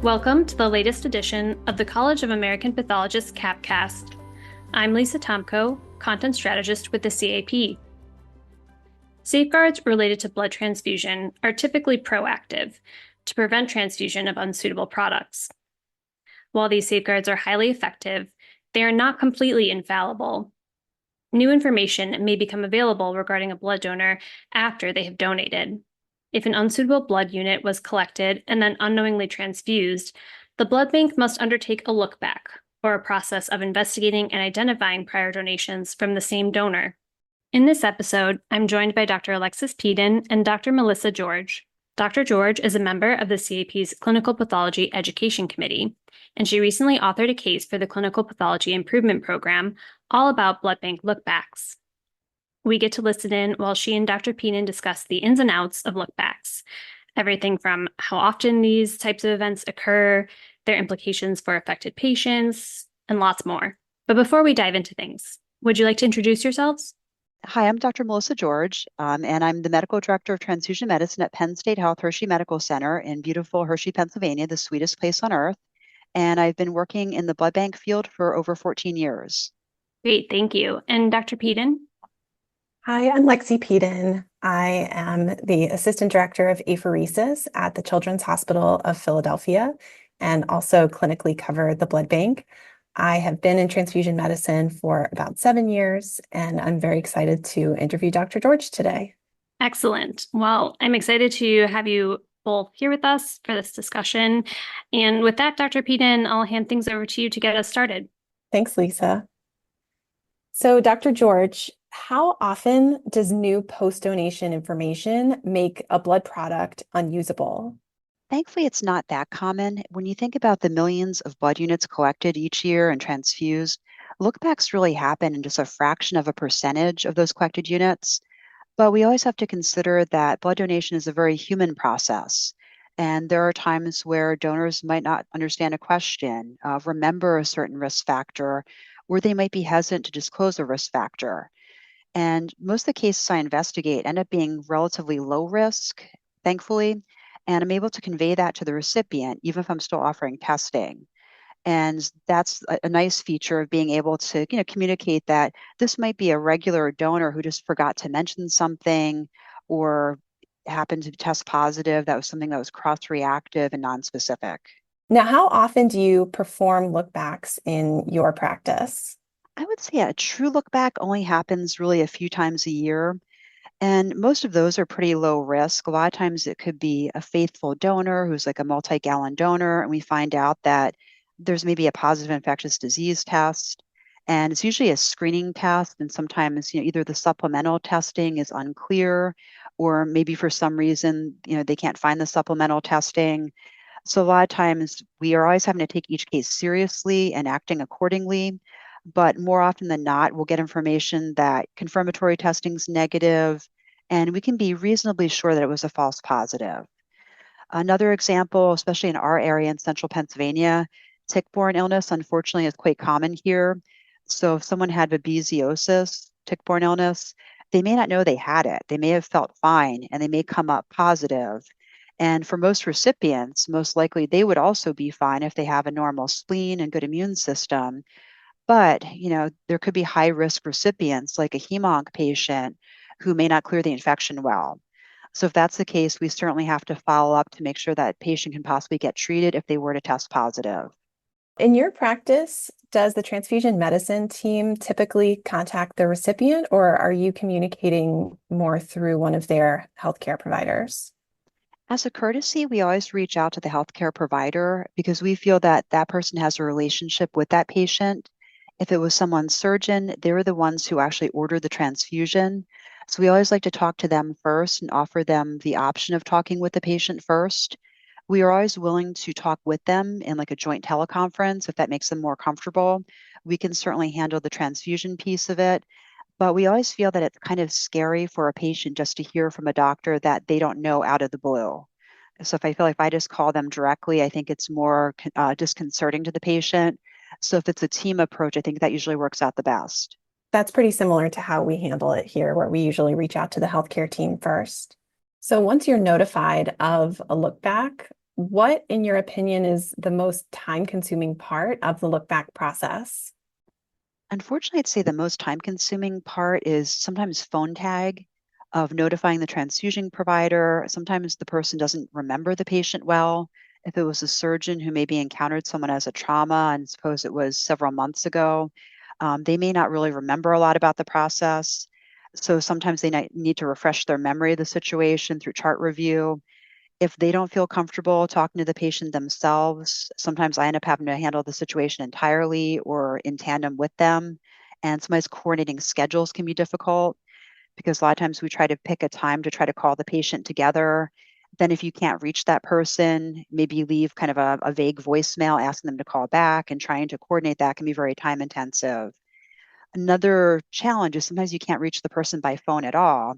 Welcome to the latest edition of the College of American Pathologists CAPcast. I'm Lisa Tomko, Content Strategist with the CAP. Safeguards related to blood transfusion are typically proactive to prevent transfusion of unsuitable products. While these safeguards are highly effective, they are not completely infallible. New information may become available regarding a blood donor after they have donated. If an unsuitable blood unit was collected and then unknowingly transfused, the blood bank must undertake a lookback, or a process of investigating and identifying prior donations from the same donor. In this episode, I'm joined by Dr. Alexis Peden and Dr. Melissa George. Dr. George is a member of the CAP's Clinical Pathology Education Committee, and she recently authored a case for the Clinical Pathology Improvement Program all about blood bank lookbacks. We get to listen in while she and Dr. Peden discuss the ins and outs of lookbacks, everything from how often these types of events occur, their implications for affected patients, and lots more. But before we dive into things, would you like to introduce yourselves? Hi, I'm Dr. Melissa George, and I'm the Medical Director of Transfusion Medicine at Penn State Health Hershey Medical Center in beautiful Hershey, Pennsylvania, the sweetest place on earth. And I've been working in the blood bank field for over 14 years. Great, thank you. And Dr. Peden? Hi, I'm Lexi Peden. I am the Assistant Director of Apheresis at the Children's Hospital of Philadelphia and also clinically cover the blood bank. I have been in transfusion medicine for about 7 years, and I'm very excited to interview Dr. George today. Excellent. Well, I'm excited to have you both here with us for this discussion. And with that, Dr. Peden, I'll hand things over to you to get us started. Thanks, Lisa. So, Dr. George, how often does new post-donation information make a blood product unusable? Thankfully, it's not that common. When you think about the millions of blood units collected each year and transfused, lookbacks really happen in just a fraction of a percentage of those collected units. But we always have to consider that blood donation is a very human process. And there are times where donors might not understand a question, remember a certain risk factor, or they might be hesitant to disclose a risk factor. And most of the cases I investigate end up being relatively low risk, thankfully. And I'm able to convey that to the recipient, even if I'm still offering testing. And that's a nice feature of being able to, communicate that this might be a regular donor who just forgot to mention something or happened to test positive. That was something that was cross-reactive and non-specific. Now, how often do you perform lookbacks in your practice? I would say a true look back only happens really a few times a year. And most of those are pretty low risk. A lot of times it could be a faithful donor who's like a multi-gallon donor, and we find out that there's maybe a positive infectious disease test. And it's usually a screening test. And sometimes, either the supplemental testing is unclear, or maybe for some reason, they can't find the supplemental testing. So a lot of times we are always having to take each case seriously and acting accordingly. But more often than not, we'll get information that confirmatory testing is negative, and we can be reasonably sure that it was a false positive. Another example, especially in our area in central Pennsylvania, tick-borne illness, unfortunately, is quite common here. So if someone had babesiosis, tick-borne illness, they may not know they had it. They may have felt fine, and they may come up positive. And for most recipients, most likely they would also be fine if they have a normal spleen and good immune system. But, there could be high-risk recipients like a hem-onc patient who may not clear the infection well. So if that's the case, we certainly have to follow up to make sure that patient can possibly get treated if they were to test positive. In your practice, does the transfusion medicine team typically contact the recipient, or are you communicating more through one of their healthcare providers? As a courtesy, we always reach out to the healthcare provider because we feel that that person has a relationship with that patient. If it was someone's surgeon, they were the ones who actually ordered the transfusion. So we always like to talk to them first and offer them the option of talking with the patient first. We are always willing to talk with them in like a joint teleconference if that makes them more comfortable. We can certainly handle the transfusion piece of it, but we always feel that it's kind of scary for a patient just to hear from a doctor that they don't know out of the blue. So if I feel like if I just call them directly, I think it's more disconcerting to the patient. So if it's a team approach, I think that usually works out the best. That's pretty similar to how we handle it here, where we usually reach out to the healthcare team first. So once you're notified of a look back, what, in your opinion, is the most time-consuming part of the look back process? Unfortunately, I'd say the most time-consuming part is sometimes phone tag of notifying the transfusion provider. Sometimes the person doesn't remember the patient well. If it was a surgeon who maybe encountered someone as a trauma, and suppose it was several months ago, they may not really remember a lot about the process. So sometimes they need to refresh their memory of the situation through chart review. If they don't feel comfortable talking to the patient themselves, sometimes I end up having to handle the situation entirely or in tandem with them. And sometimes coordinating schedules can be difficult because a lot of times we try to pick a time to try to call the patient together. Then, if you can't reach that person, maybe you leave kind of a vague voicemail asking them to call back, and trying to coordinate that can be very time intensive. Another challenge is sometimes you can't reach the person by phone at all,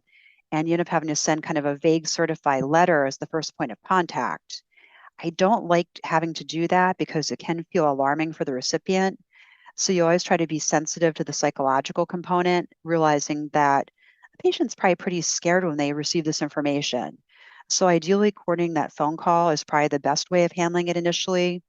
and you end up having to send kind of a vague certified letter as the first point of contact. I don't like having to do that because it can feel alarming for the recipient. So you always try to be sensitive to the psychological component, realizing that the patient's probably pretty scared when they receive this information. So ideally, coordinating that phone call is probably the best way of handling it initially,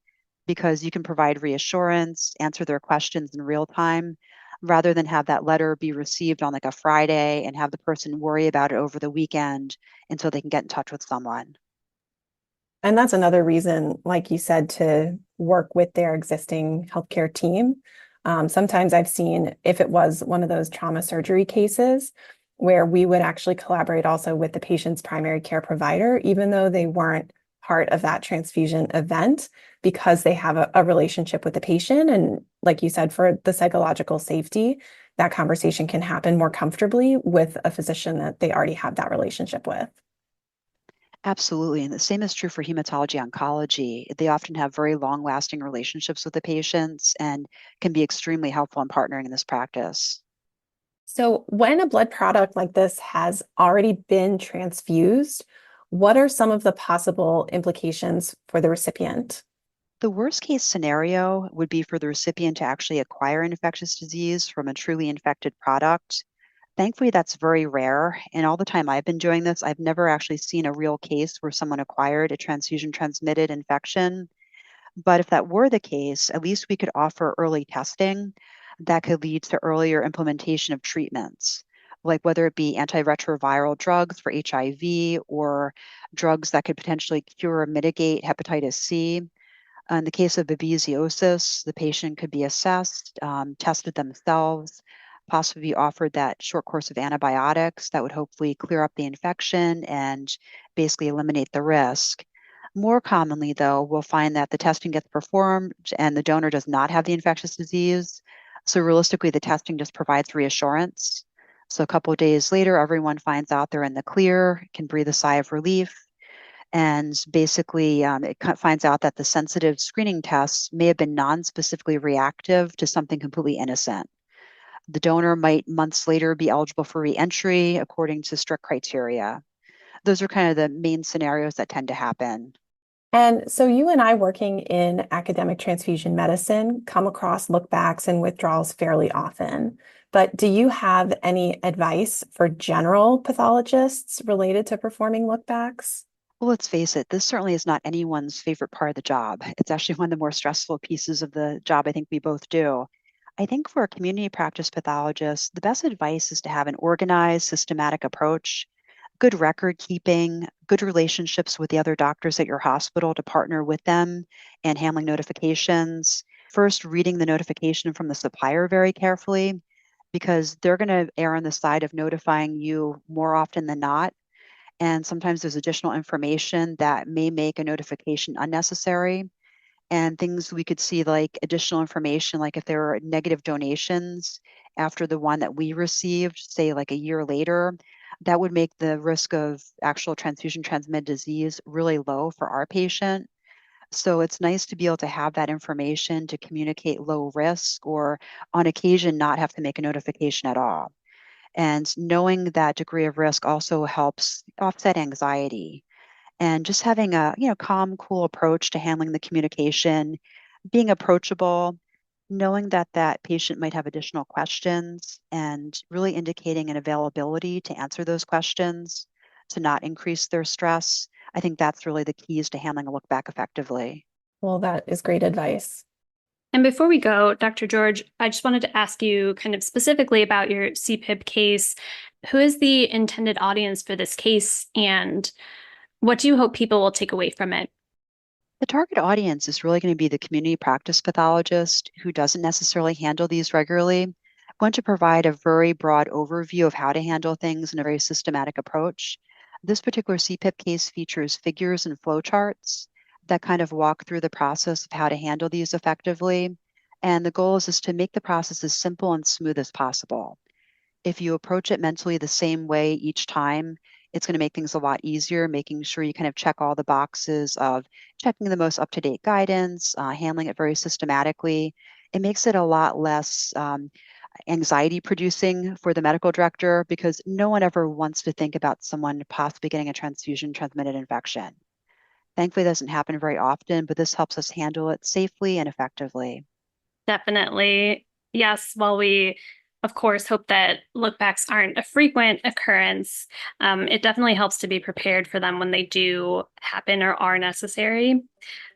because you can provide reassurance, answer their questions in real time, rather than have that letter be received on like a Friday and have the person worry about it over the weekend until they can get in touch with someone. And that's another reason, like you said, to work with their existing healthcare team. Sometimes I've seen if it was one of those trauma surgery cases where we would actually collaborate also with the patient's primary care provider, even though they weren't part of that transfusion event, because they have a relationship with the patient. And like you said, for the psychological safety, that conversation can happen more comfortably with a physician that they already have that relationship with. Absolutely. And the same is true for hematology oncology. They often have very long lasting relationships with the patients and can be extremely helpful in partnering in this practice. So, when a blood product like this has already been transfused, what are some of the possible implications for the recipient? The worst case scenario would be for the recipient to actually acquire infectious disease from a truly infected product. Thankfully, that's very rare. And all the time I've been doing this, I've never actually seen a real case where someone acquired a transfusion transmitted infection. But if that were the case, at least we could offer early testing that could lead to earlier implementation of treatments, like whether it be antiretroviral drugs for HIV or drugs that could potentially cure or mitigate hepatitis C. In the case of babesiosis, the patient could be assessed, tested themselves, possibly be offered that short course of antibiotics that would hopefully clear up the infection and basically eliminate the risk. More commonly, though, we'll find that the testing gets performed and the donor does not have the infectious disease. So realistically, the testing just provides reassurance. So a couple of days later, everyone finds out they're in the clear, can breathe a sigh of relief, and basically it finds out that the sensitive screening tests may have been non-specifically reactive to something completely innocent. The donor might months later be eligible for re-entry according to strict criteria. Those are kind of the main scenarios that tend to happen. And so, you and I, working in academic transfusion medicine, come across lookbacks and withdrawals fairly often. But do you have any advice for general pathologists related to performing lookbacks? Well, let's face it, this certainly is not anyone's favorite part of the job. It's actually one of the more stressful pieces of the job I think we both do. I think for a community practice pathologist, the best advice is to have an organized, systematic approach, good record keeping, good relationships with the other doctors at your hospital to partner with them and handling notifications. First, reading the notification from the supplier very carefully, because they're going to err on the side of notifying you more often than not. And sometimes there's additional information that may make a notification unnecessary. And things we could see like additional information, like if there are negative donations after the one that we received, say like a year later, that would make the risk of actual transfusion transmitted disease really low for our patient. So it's nice to be able to have that information to communicate low risk, or on occasion not have to make a notification at all. And knowing that degree of risk also helps offset anxiety, and just having a calm, cool approach to handling the communication, being approachable, knowing that that patient might have additional questions, and really indicating an availability to answer those questions to not increase their stress. I think that's really the keys to handling a look back effectively. Well, that is great advice. And before we go, Dr. George, I just wanted to ask you kind of specifically about your CPIP case. Who is the intended audience for this case, and what do you hope people will take away from it? The target audience is really going to be the community practice pathologist who doesn't necessarily handle these regularly. I'm going to provide a very broad overview of how to handle things in a very systematic approach. This particular CPIP case features figures and flowcharts that kind of walk through the process of how to handle these effectively. And the goal is to make the process as simple and smooth as possible. If you approach it mentally the same way each time, it's going to make things a lot easier, making sure you kind of check all the boxes of checking the most up-to-date guidance, handling it very systematically. It makes it a lot less anxiety producing for the medical director because no one ever wants to think about someone possibly getting a transfusion transmitted infection. Thankfully, it doesn't happen very often, but this helps us handle it safely and effectively. Definitely. Yes, while we, of course, hope that lookbacks aren't a frequent occurrence, it definitely helps to be prepared for them when they do happen or are necessary.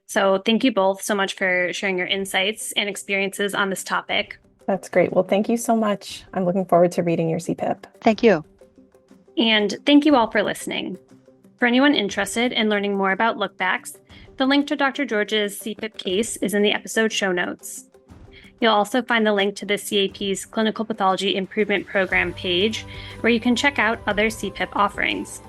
So thank you both so much for sharing your insights and experiences on this topic. That's great. Well, thank you so much. I'm looking forward to reading your CPIP. Thank you. And thank you all for listening. For anyone interested in learning more about lookbacks, the link to Dr. George's CPIP case is in the episode show notes. You'll also find the link to the CAP's Clinical Pathology Improvement Program page, where you can check out other CPIP offerings.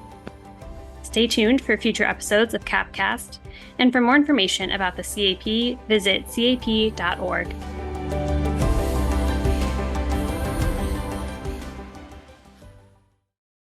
Stay tuned for future episodes of CAPcast, and for more information about the CAP, visit cap.org.